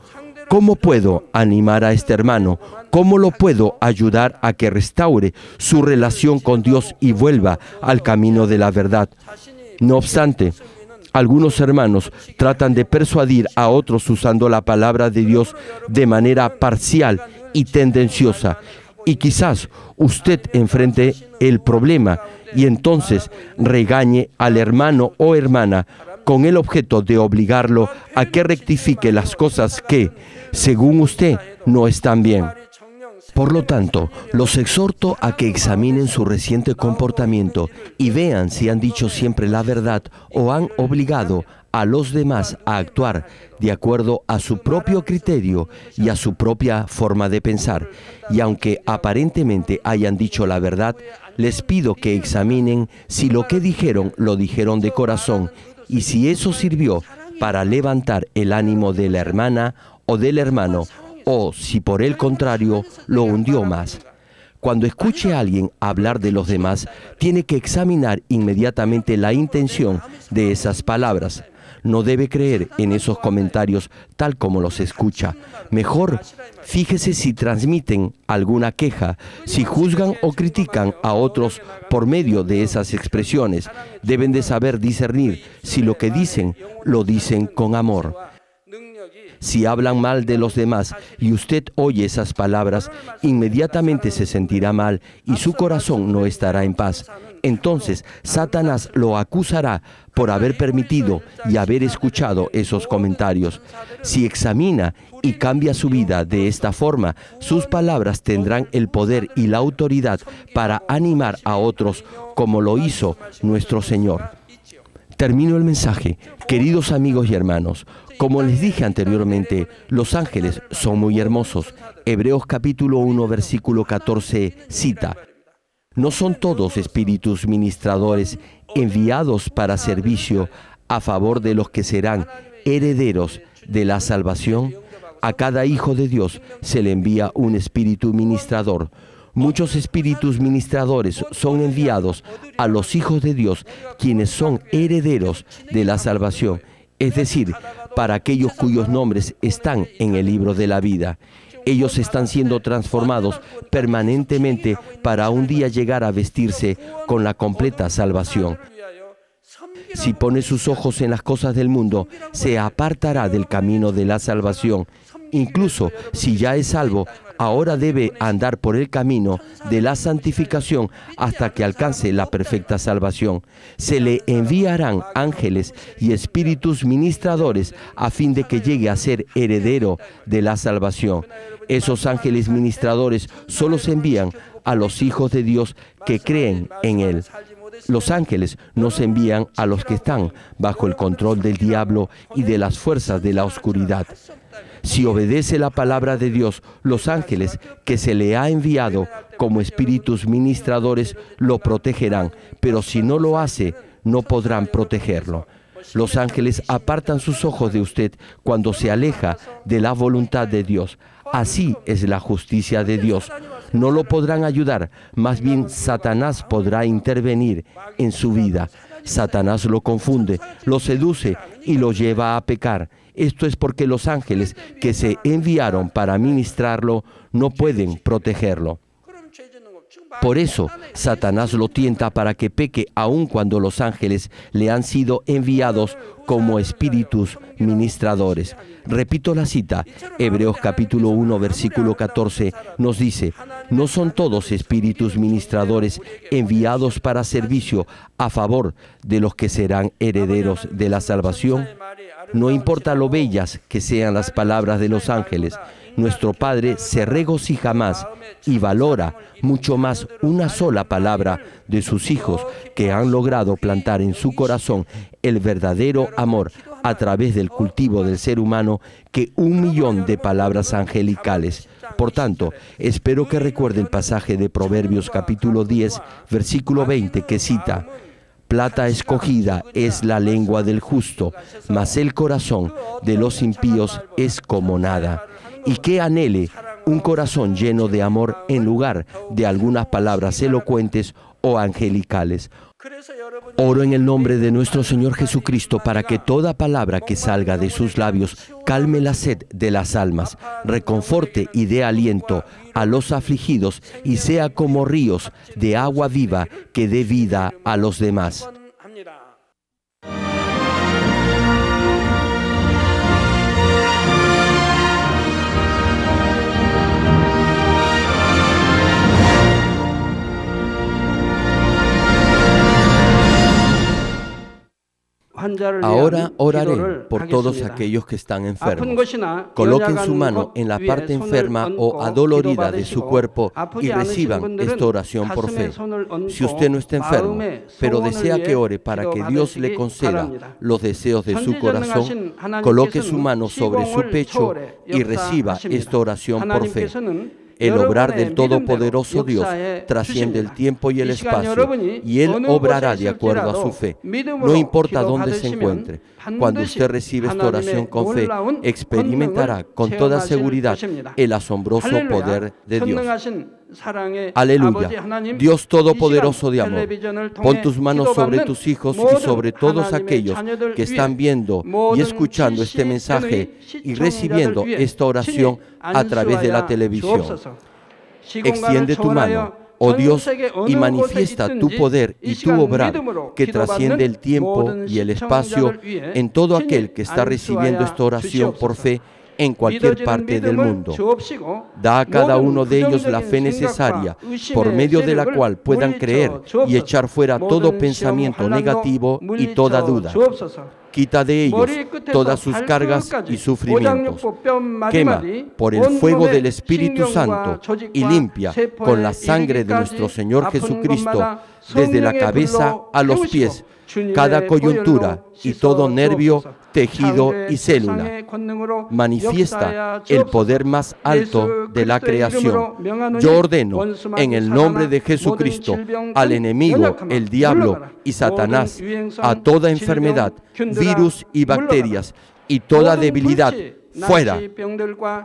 ¿cómo puedo animar a este hermano? ¿Cómo lo puedo ayudar a que restaure su relación con Dios y vuelva al camino de la verdad? No obstante, algunos hermanos tratan de persuadir a otros usando la palabra de Dios de manera parcial y tendenciosa. Y quizás usted enfrente el problema y entonces regañe al hermano o hermana con el objeto de obligarlo a que rectifique las cosas que, según usted, no están bien. Por lo tanto, los exhorto a que examinen su reciente comportamiento y vean si han dicho siempre la verdad o han obligado a los demás a actuar de acuerdo a su propio criterio y a su propia forma de pensar. Y aunque aparentemente hayan dicho la verdad, les pido que examinen si lo que dijeron lo dijeron de corazón y si eso sirvió para levantar el ánimo de la hermana o del hermano, o si por el contrario lo hundió más. Cuando escuche a alguien hablar de los demás, tiene que examinar inmediatamente la intención de esas palabras. No debe creer en esos comentarios tal como los escucha. Mejor, fíjese si transmiten alguna queja, si juzgan o critican a otros por medio de esas expresiones. Deben de saber discernir si lo que dicen, lo dicen con amor. Si hablan mal de los demás y usted oye esas palabras, inmediatamente se sentirá mal y su corazón no estará en paz. Entonces, Satanás lo acusará por haber permitido y haber escuchado esos comentarios. Si examina y cambia su vida de esta forma, sus palabras tendrán el poder y la autoridad para animar a otros como lo hizo nuestro Señor. Termino el mensaje. Queridos amigos y hermanos, como les dije anteriormente, los ángeles son muy hermosos. Hebreos capítulo 1, versículo 14 cita: ¿no son todos espíritus ministradores enviados para servicio a favor de los que serán herederos de la salvación? A cada hijo de Dios se le envía un espíritu ministrador. Muchos espíritus ministradores son enviados a los hijos de Dios, quienes son herederos de la salvación, es decir, para aquellos cuyos nombres están en el libro de la vida. Ellos están siendo transformados permanentemente para un día llegar a vestirse con la completa salvación. Si pone sus ojos en las cosas del mundo, se apartará del camino de la salvación. Incluso si ya es salvo, ahora debe andar por el camino de la santificación hasta que alcance la perfecta salvación. Se le enviarán ángeles y espíritus ministradores a fin de que llegue a ser heredero de la salvación. Esos ángeles ministradores solo se envían a los hijos de Dios que creen en Él. Los ángeles no se envían a los que están bajo el control del diablo y de las fuerzas de la oscuridad. Si obedece la palabra de Dios, los ángeles que se le ha enviado como espíritus ministradores lo protegerán, pero si no lo hace, no podrán protegerlo. Los ángeles apartan sus ojos de usted cuando se aleja de la voluntad de Dios. Así es la justicia de Dios. No lo podrán ayudar, más bien Satanás podrá intervenir en su vida. Satanás lo confunde, lo seduce y lo lleva a pecar. Esto es porque los ángeles que se enviaron para ministrarlo no pueden protegerlo. Por eso, Satanás lo tienta para que peque aun cuando los ángeles le han sido enviados como espíritus ministradores. Repito la cita, Hebreos capítulo 1, versículo 14, nos dice: ¿no son todos espíritus ministradores enviados para servicio a favor de los que serán herederos de la salvación? No importa lo bellas que sean las palabras de los ángeles, nuestro Padre se regocija más y valora mucho más una sola palabra de sus hijos que han logrado plantar en su corazón el verdadero amor a través del cultivo del ser humano que 1.000.000 de palabras angelicales. Por tanto, espero que recuerde el pasaje de Proverbios capítulo 10, versículo 20 que cita: plata escogida es la lengua del justo, mas el corazón de los impíos es como nada. Y que anhele un corazón lleno de amor en lugar de algunas palabras elocuentes o angelicales. Oro en el nombre de nuestro Señor Jesucristo para que toda palabra que salga de sus labios calme la sed de las almas, reconforte y dé aliento a los afligidos y sea como ríos de agua viva que dé vida a los demás. Ahora oraré por todos aquellos que están enfermos. Coloquen su mano en la parte enferma o adolorida de su cuerpo y reciban esta oración por fe. Si usted no está enfermo, pero desea que ore para que Dios le conceda los deseos de su corazón, coloque su mano sobre su pecho y reciba esta oración por fe. El obrar del Todopoderoso Dios trasciende el tiempo y el espacio, y Él obrará de acuerdo a su fe. No importa dónde se encuentre, cuando usted recibe esta oración con fe, experimentará con toda seguridad el asombroso poder de Dios. Aleluya. Dios Todopoderoso de amor, pon tus manos sobre tus hijos y sobre todos aquellos que están viendo y escuchando este mensaje y recibiendo esta oración a través de la televisión. Extiende tu mano, oh Dios, y manifiesta tu poder y tu obrar que trasciende el tiempo y el espacio en todo aquel que está recibiendo esta oración por fe en cualquier parte del mundo. Da a cada uno de ellos la fe necesaria, por medio de la cual puedan creer y echar fuera todo pensamiento negativo y toda duda. Quita de ellos todas sus cargas y sufrimientos. Quema por el fuego del Espíritu Santo y limpia con la sangre de nuestro Señor Jesucristo desde la cabeza a los pies, cada coyuntura y todo nervio, tejido y célula. Manifiesta el poder más alto de la creación. Yo ordeno en el nombre de Jesucristo al enemigo, el diablo y Satanás, a toda enfermedad, virus y bacterias y toda debilidad fuera.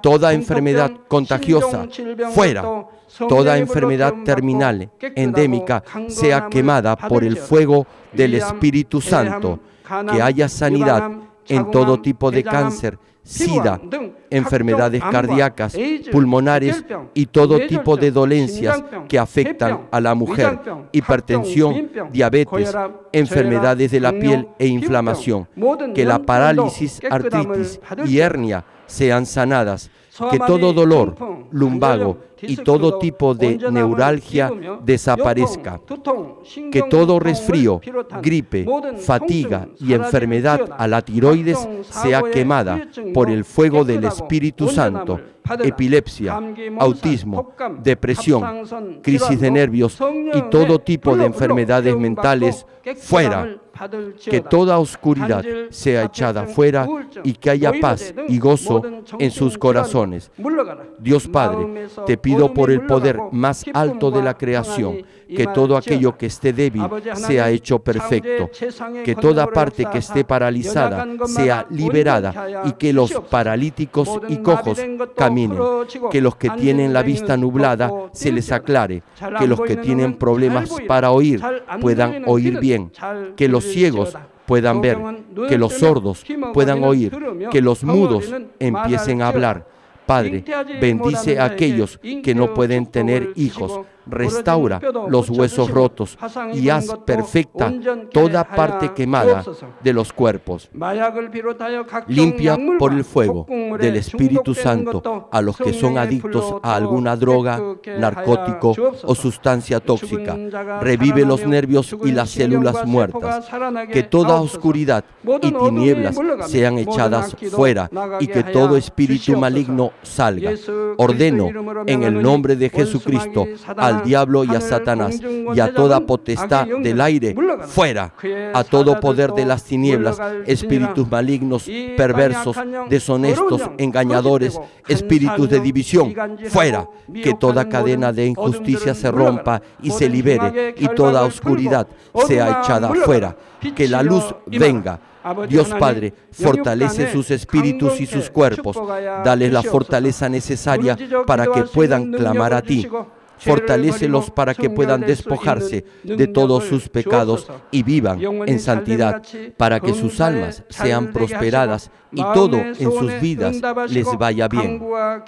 Toda enfermedad contagiosa, fuera. Toda enfermedad terminal, endémica, sea quemada por el fuego del Espíritu Santo. Que haya sanidad en todo tipo de cáncer, SIDA, enfermedades cardíacas, pulmonares y todo tipo de dolencias que afectan a la mujer, hipertensión, diabetes, enfermedades de la piel e inflamación. Que la parálisis, artritis y hernia sean sanadas. Que todo dolor, lumbago y todo tipo de neuralgia desaparezca. Que todo resfrío, gripe, fatiga y enfermedad a la tiroides sea quemada por el fuego del Espíritu Santo. Epilepsia, autismo, depresión, crisis de nervios y todo tipo de enfermedades mentales, fuera. Que toda oscuridad sea echada fuera y que haya paz y gozo en sus corazones. Dios Padre, te pido por el poder más alto de la creación, que todo aquello que esté débil sea hecho perfecto, que toda parte que esté paralizada sea liberada y que los paralíticos y cojos caminen, que los que tienen la vista nublada se les aclare, que los que tienen problemas para oír puedan oír bien, que los ciegos puedan ver, que los sordos puedan oír, que los mudos empiecen a hablar. Padre, bendice a aquellos que no pueden tener hijos, restaura los huesos rotos y haz perfecta toda parte quemada de los cuerpos. Limpia por el fuego del Espíritu Santo a los que son adictos a alguna droga, narcótico o sustancia tóxica. Revive los nervios y las células muertas. Que toda oscuridad y tinieblas sean echadas fuera y que todo espíritu maligno salga. Ordeno en el nombre de Jesucristo al diablo y a Satanás y a toda potestad del aire, fuera. A todo poder de las tinieblas, espíritus malignos, perversos, deshonestos, engañadores, espíritus de división, fuera. Que toda cadena de injusticia se rompa y se libere y toda oscuridad sea echada fuera. Que la luz venga. Dios Padre, fortalece sus espíritus y sus cuerpos. Dales la fortaleza necesaria para que puedan clamar a ti. Fortalécelos para que puedan despojarse de todos sus pecados y vivan en santidad, para que sus almas sean prosperadas y todo en sus vidas les vaya bien.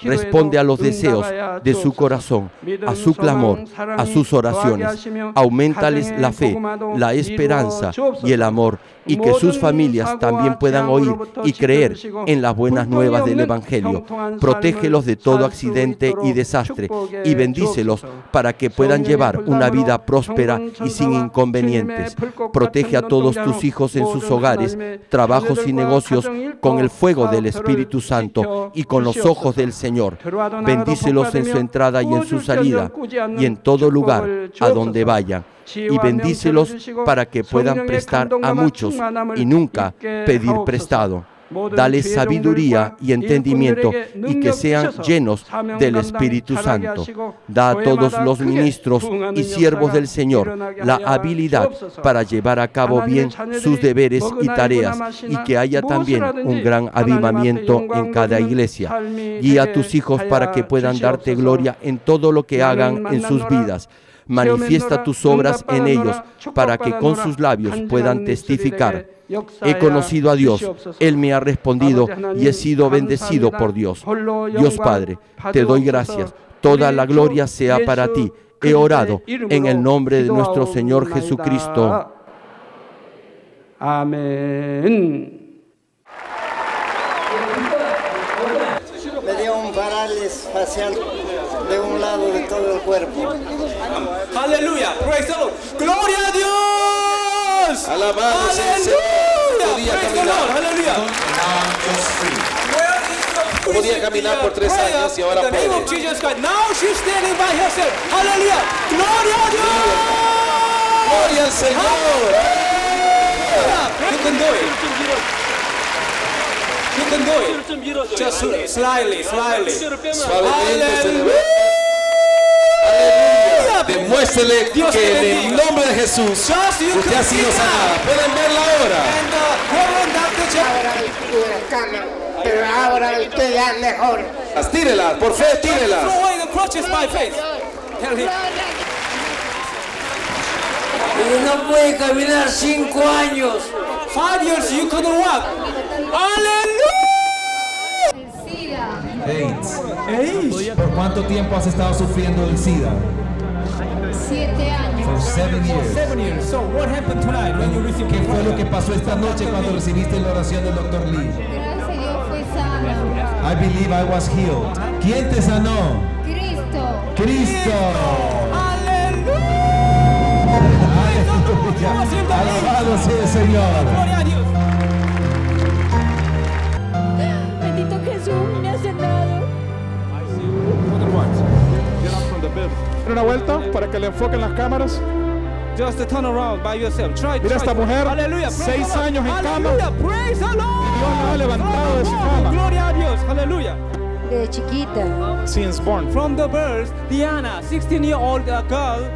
Responde a los deseos de su corazón, a su clamor, a sus oraciones. Auméntales la fe, la esperanza y el amor, y que sus familias también puedan oír y creer en las buenas nuevas del Evangelio. Protégelos de todo accidente y desastre y bendícelos para que puedan llevar una vida próspera y sin inconvenientes. Protege a todos tus hijos en sus hogares, trabajos y negocios con el fuego del Espíritu Santo y con los ojos del Señor. Bendícelos en su entrada y en su salida y en todo lugar a donde vayan. Y bendícelos para que puedan prestar a muchos y nunca pedir prestado. Dales sabiduría y entendimiento y que sean llenos del Espíritu Santo. Da a todos los ministros y siervos del Señor la habilidad para llevar a cabo bien sus deberes y tareas y que haya también un gran avivamiento en cada iglesia. Guía a tus hijos para que puedan darte gloria en todo lo que hagan en sus vidas. Manifiesta tus obras en ellos para que con sus labios puedan testificar. He conocido a Dios, Él me ha respondido y he sido bendecido por Dios. Dios Padre, te doy gracias. Toda la gloria sea para ti. He orado en el nombre de nuestro Señor Jesucristo. Amén. Me dio un parálisis facial de un lado de todo el cuerpo. Aleluya, praise the Lord. Gloria a Dios. Alabado sea el Señor. Podía caminar. Aleluya. Podía caminar por 3 años y ahora puede. Now she's standing by herself. Aleluya. Gloria a Dios. Gloria al Señor. You can do it. You can do it. Just slightly. Suavemente se le ve. Aleluya. Demuéstrele que en el nombre de Jesús usted ha sido sanada. Pueden verla ahora. cama, pero ahora estoy ya mejor. Tírelas, por fe, tírelas. Throw away the crutches by faith. Tell him. Y no puede caminar 5 años. 5 years you couldn't walk. Hallelujah. AIDS. ¿Por cuánto tiempo has estado sufriendo del SIDA? 7 años. For 7 years. 7 years. So what happened tonight when you received ¿Qué fue lo que pasó esta noche cuando recibiste la oración del Dr. Lee? Gracias a Dios fue sana. I believe I was healed. ¿Quién te sanó? Cristo. Cristo. Aleluya. Alabado sea el Señor. Gloria a Dios. Bendito Jesús, me ha sanado. Una vuelta para que le enfoquen las cámaras. Just turn around by yourself. Try. Mira esta mujer, Hallelujah. 6 años en cama. Hallelujah. Praise the Lord. Dios la ha levantado de su cama. Gloria a Dios. Hallelujah. De chiquita. Since born. From the birth, Diana, 16-year-old girl,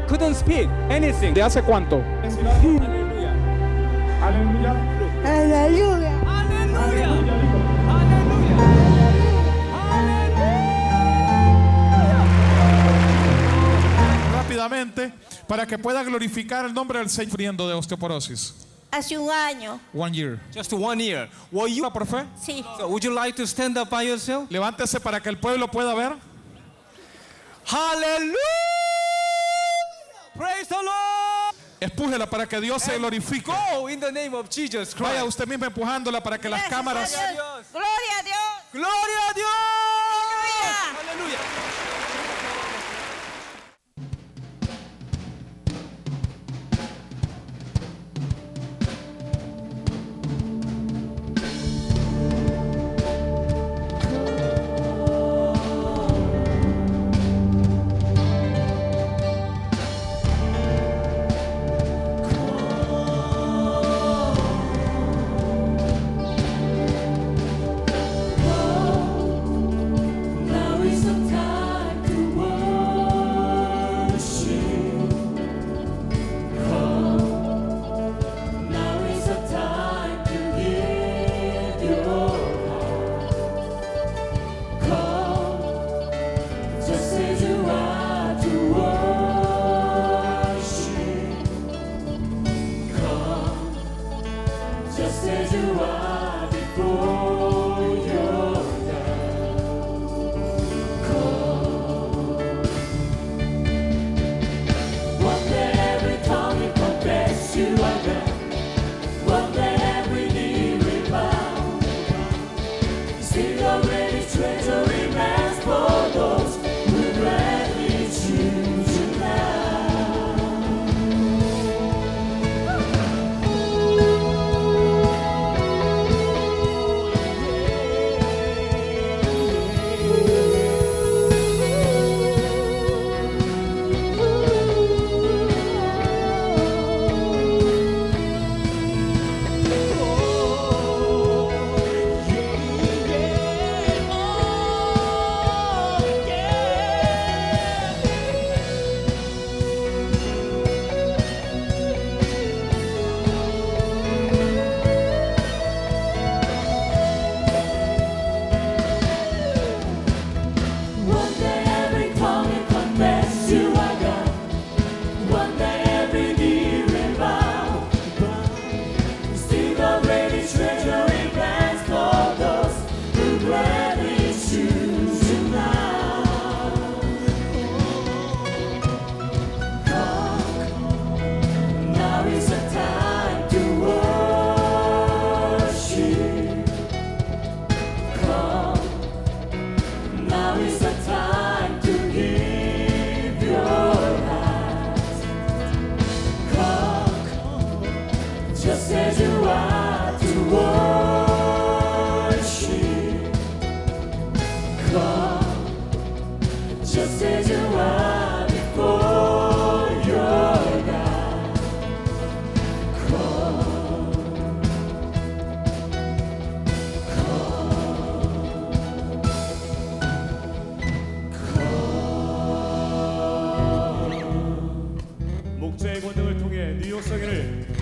couldn't speak anything. ¿De hace cuánto? Hallelujah. Aleluya. Aleluya. Hallelujah. Rápidamente, para que pueda glorificar el nombre del Señor sufriendo de osteoporosis. Hace un año. 1 year. Just 1 year. Were you ¿Por fe? Sí. So would you like to stand up by yourself? Levántese para que el pueblo pueda ver. Hallelujah! Praise the Lord! Empújela para que Dios se glorifique. Go in the name of Jesus Christ. Vaya usted misma empujándola para que las Gracias cámaras. a Dios. Gloria a Dios. Gloria a Dios! Aleluya. Hallelujah!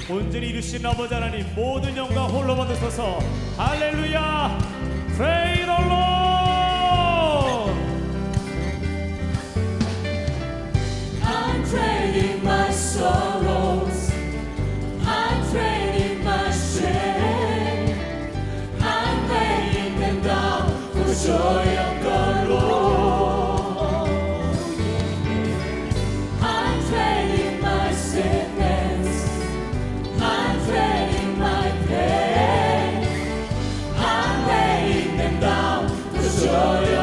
온전히 이루신 아버지 하나님 모든 영광 홀로 받으소서. 할렐루야. Praise the Lord. I'm trading my sorrows, I'm trading my shame, I'm laying them down for the joy of the Lord. I'm trading my sickness, I'm trading my pain, I'm laying them down for the joy of